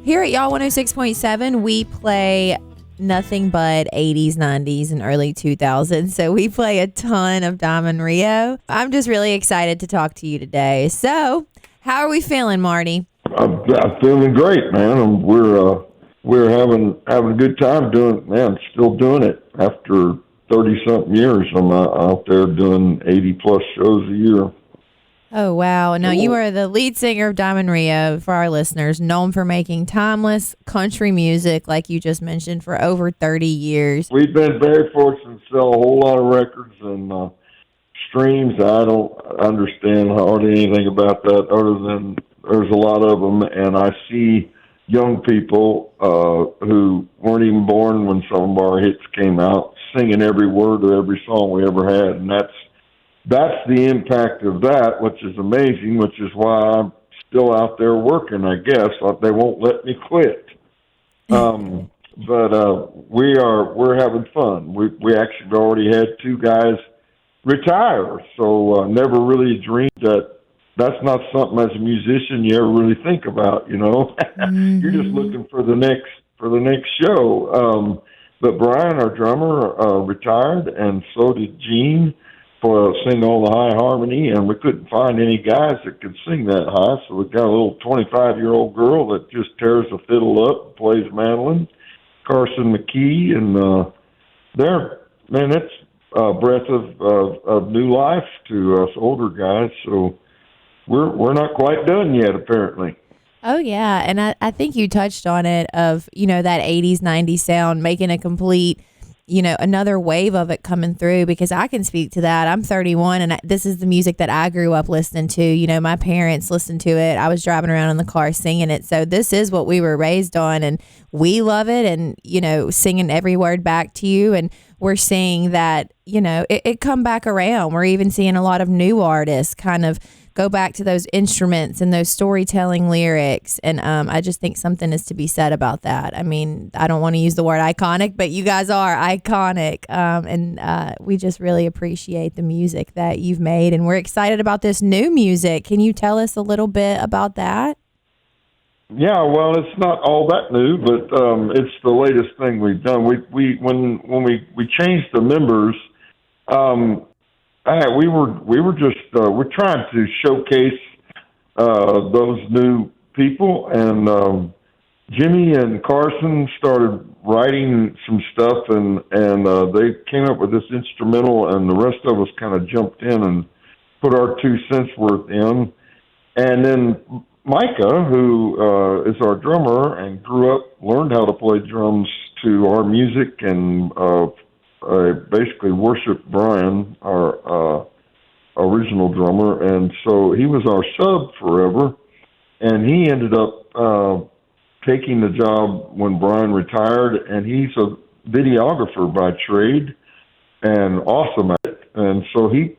Here at Y'all 106.7, we play nothing but 80s, 90s, and early 2000s. So we play a ton of Diamond Rio. I'm just really excited to talk to you today. So, how are we feeling, Marty? I'm feeling great, man. We're having a good time still doing it after 30-something years. I'm out there doing 80-plus shows a year. Oh, wow. Now, you are the lead singer of Diamond Rio, for our listeners, known for making timeless country music, like you just mentioned, for over 30 years. We've been very fortunate to sell a whole lot of records and streams. I don't understand hardly anything about that other than there's a lot of them, and I see young people who weren't even born when some of our hits came out singing every word of every song we ever had, and that's the impact of that, which is amazing, which is why I'm still out there working, I guess. They won't let me quit. But we're having fun. We actually already had two guys retire, so never really dreamed that's not something as a musician you ever really think about, you know. Mm-hmm. You're just looking for the next show. But Brian, our drummer, retired, and so did Gene. Sing all the high harmony, and we couldn't find any guys that could sing that high, so we got a little 25-year-old girl that just tears the fiddle up and plays mandolin, Carson McKee, and it's a breath of new life to us older guys, so we're not quite done yet, apparently. Oh, yeah, and I think you touched on it of, that 80s, 90s sound, making a complete another wave of it coming through, because I can speak to that. I'm 31 and this is the music that I grew up listening to. My parents listened to it. I was driving around in the car singing it. So this is what we were raised on, and we love it, and, singing every word back to you. And we're seeing that, it come back around. We're even seeing a lot of new artists kind of go back to those instruments and those storytelling lyrics. And I just think something is to be said about that. I mean, I don't want to use the word iconic, but you guys are iconic. And we just really appreciate the music that you've made. And we're excited about this new music. Can you tell us a little bit about that? Yeah, well, it's not all that new, but it's the latest thing we've done. When we changed the members, we're trying to showcase those new people, and Jimmy and Carson started writing some stuff, and they came up with this instrumental, and the rest of us kind of jumped in and put our 2 cents worth in, and then Micah, who is our drummer and learned how to play drums to our music, and basically worshiped Brian, our original drummer, and so he was our sub forever, and he ended up taking the job when Brian retired, and he's a videographer by trade and awesome at it, and so he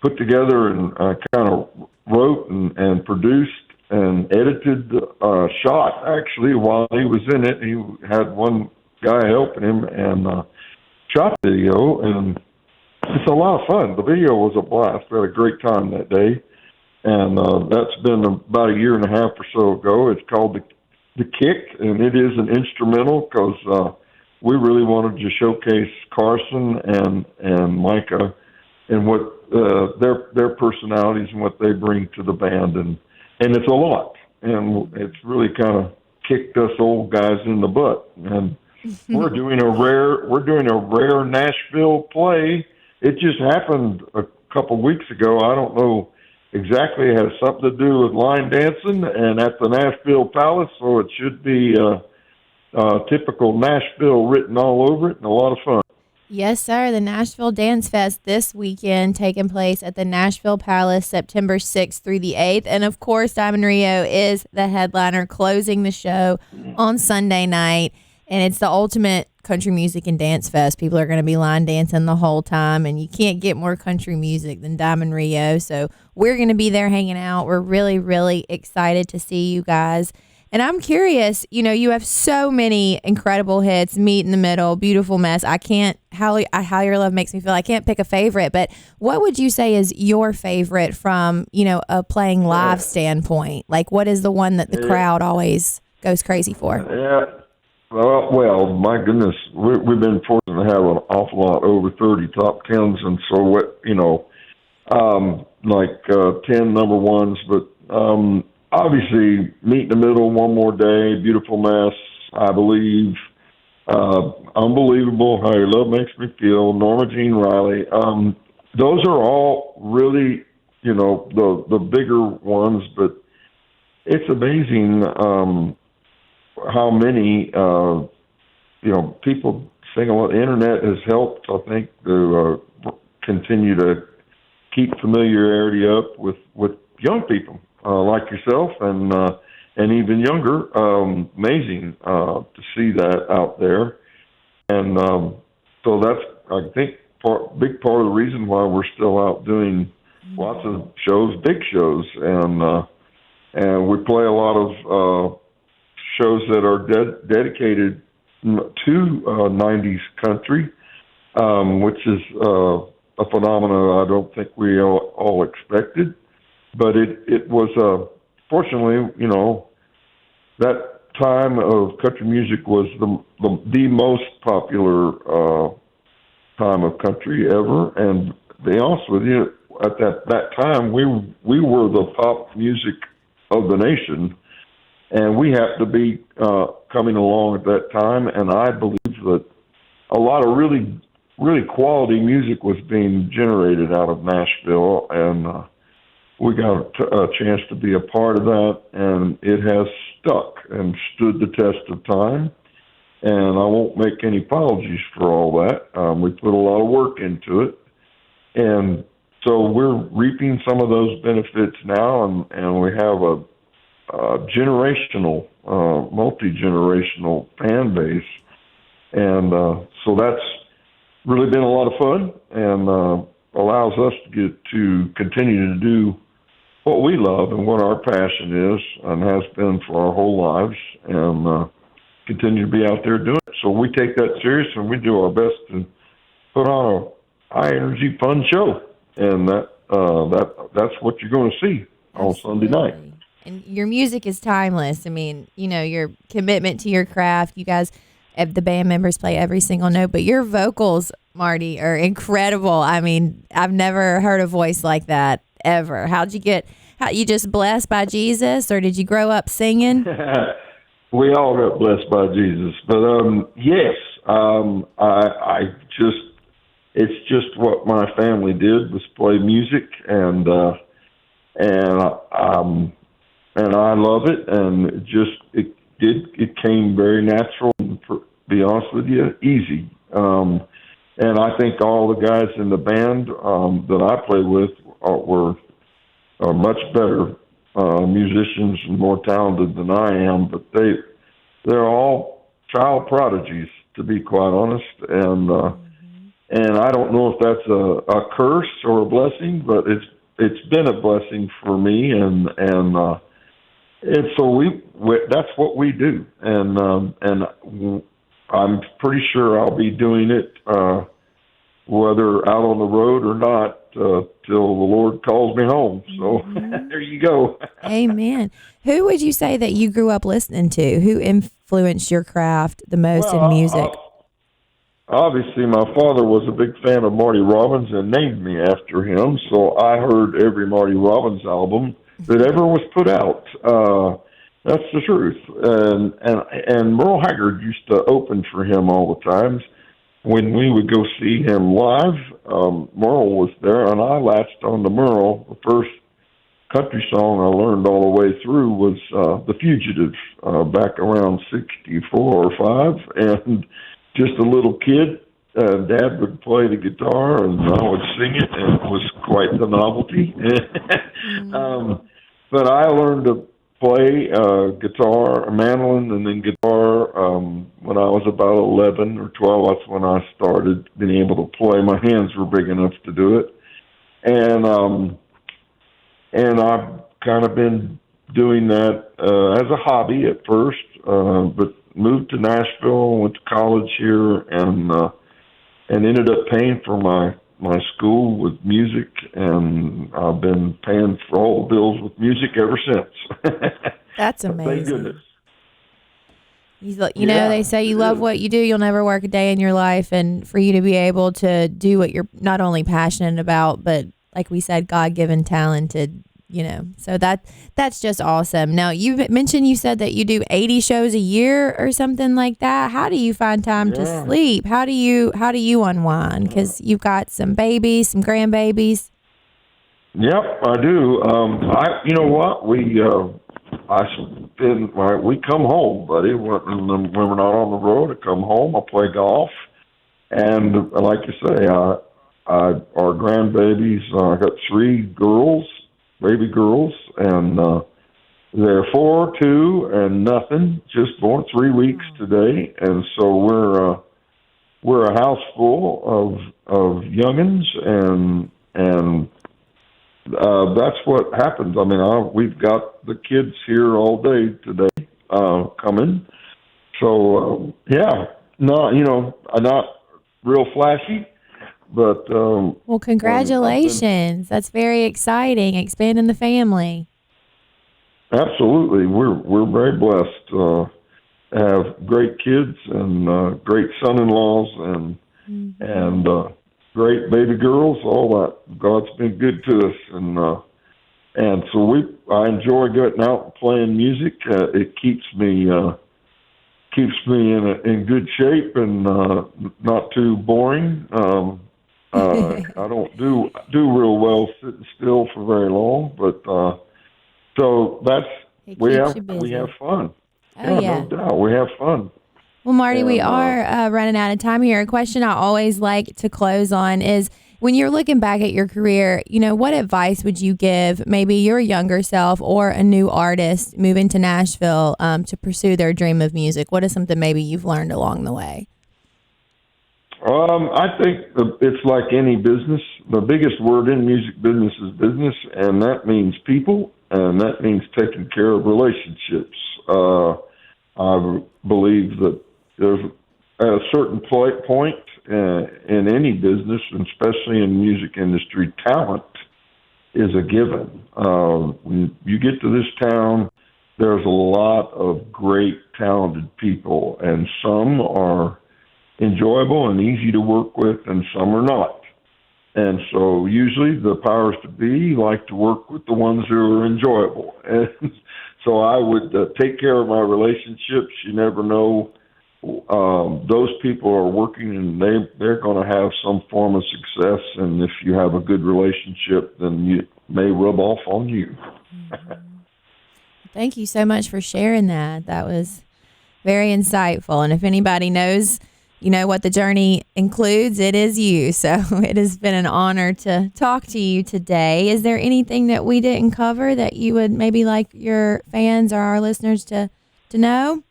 put together and kind of wrote and produced and edited the shot, actually, while he was in it. He had one guy helping him and shot the video, and it's a lot of fun. The video was a blast. We had a great time that day, and that's been about a year and a half or so ago. It's called The Kick, and it is an instrumental because we really wanted to showcase Carson and Micah and what their personalities and what they bring to the band, and it's a lot, and it's really kind of kicked us old guys in the butt. And we're doing a rare Nashville play. It just happened a couple weeks ago. I don't know exactly. It has something to do with line dancing, and at the Nashville Palace, so it should be typical Nashville written all over it, and a lot of fun. Yes, sir. The Nashville Dance Fest this weekend, taking place at the Nashville Palace, September 6th through the 8th. And, of course, Diamond Rio is the headliner, closing the show on Sunday night. And it's the ultimate country music and dance fest. People are going to be line dancing the whole time, and you can't get more country music than Diamond Rio. So we're going to be there hanging out. We're really, really excited to see you guys. And I'm curious, you have so many incredible hits, Meet in the Middle, Beautiful Mess. How Your Love Makes Me Feel. I can't pick a favorite, but what would you say is your favorite from, a playing live standpoint? Like, what is the one that the crowd always goes crazy for? Yeah. Well, my goodness, we've been fortunate to have an awful lot over 30 top tens, and so like 10 number ones, but obviously Meet in the Middle, One More Day, Beautiful Mess, I Believe, Unbelievable, How Your Love Makes Me Feel, Norma Jean Riley. Those are all really, the bigger ones, but it's amazing how many, people sing on the internet has helped, I think, to continue to keep familiarity up with young people like yourself and even younger. Amazing to see that out there, and so that's, I think, big part of the reason why we're still out doing lots of shows, big shows, and we play a lot of shows that are dedicated to 90s country, which is a phenomenon I don't think we all expected. But it was, fortunately, that time of country music was the most popular time of country ever. And to be honest with you, at that time, we were the pop music of the nation. And we happened to be coming along at that time, and I believe that a lot of really, really quality music was being generated out of Nashville, and we got a chance to be a part of that, and it has stuck and stood the test of time. And I won't make any apologies for all that. We put a lot of work into it, and so we're reaping some of those benefits now, and we have a generational, multi-generational fan base. And so that's really been a lot of fun and allows us to continue to do what we love and what our passion is and has been for our whole lives, and continue to be out there doing it. So we take that serious, and we do our best to put on a high-energy, fun show. And that's what you're going to see on Sunday night. And your music is timeless. I mean, your commitment to your craft. You guys, the band members play every single note, but your vocals, Marty, are incredible. I mean, I've never heard a voice like that ever. You just blessed by Jesus, or did you grow up singing? We all got blessed by Jesus, but yes, it's just what my family did, was play music, and I love it, and it came very natural, and to be honest with you, easy. And I think all the guys in the band that I play with are much better musicians and more talented than I am, but they're all child prodigies, to be quite honest, and I don't know if that's a curse or a blessing, but it's been a blessing for me, and so that's what we do, and I'm pretty sure I'll be doing it whether out on the road or not till the Lord calls me home. So there you go. Amen. Who would you say that you grew up listening to? Who influenced your craft the most in music? Obviously, my father was a big fan of Marty Robbins and named me after him, so I heard every Marty Robbins album that ever was put out. That's the truth. And Merle Haggard used to open for him all the times. When we would go see him live, Merle was there, and I latched on to Merle. The first country song I learned all the way through was The Fugitive, back around 64 or 5, and just a little kid. Dad would play the guitar, and I would sing it, and it was quite the novelty. But I learned to play guitar, mandolin, and then guitar when I was about 11 or 12. That's when I started being able to play. My hands were big enough to do it. And I've kind of been doing that as a hobby at first, but moved to Nashville, went to college here, and ended up paying for my school with music, and I've been paying for all the bills with music ever since. That's Thank amazing. goodness. You know, they say you love what you do, you'll never work a day in your life. And for you to be able to do what you're not only passionate about, but like we said, God-given, talented, you know, so that's just awesome. Now, you mentioned, you said that you do 80 shows a year or something like that. How do you find time to sleep? How do you unwind? Because you've got some babies, some grandbabies. Yep, I do. You know what? We come home, buddy. When we're not on the road, I come home. I play golf, and like you say, our grandbabies. I got 3 girls, baby girls, and they're 4, 2, and nothing. Just born 3 weeks today, and so we're a house full of youngins, and that's what happens. I mean, we've got the kids here all day today, coming. So, not real flashy, but, well, congratulations. That's very exciting. Expanding the family. absolutely. We're very blessed, to have great kids and, great son-in-laws and great baby girls, all that. God's been good to us, and so I enjoy getting out and playing music. It keeps me in good shape and not too boring. I don't do real well sitting still for very long, but so we have fun. Oh yeah, no doubt, we have fun. Well, Marty, we are running out of time here. A question I always like to close on is, when you're looking back at your career, you know, what advice would you give maybe your younger self or a new artist moving to Nashville to pursue their dream of music? What is something maybe you've learned along the way? I think it's like any business. The biggest word in music business is business, and that means people, and that means taking care of relationships. I believe that there's at a certain point in any business, and especially in the music industry, talent is a given. When you get to this town, there's a lot of great, talented people, and some are enjoyable and easy to work with, and some are not. And so usually the powers to be like to work with the ones who are enjoyable. And so I would take care of my relationships. You never know. Those people are working, and they're going to have some form of success. And if you have a good relationship, then it may rub off on you. Thank you so much for sharing that. That was very insightful. And if anybody knows, you know, what the journey includes, it is you. So it has been an honor to talk to you today. Is there anything that we didn't cover that you would maybe like your fans or our listeners to know?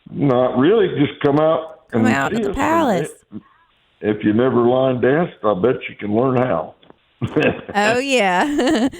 Not really. Just come out to the palace. If you never line danced, I bet you can learn how. Oh, yeah.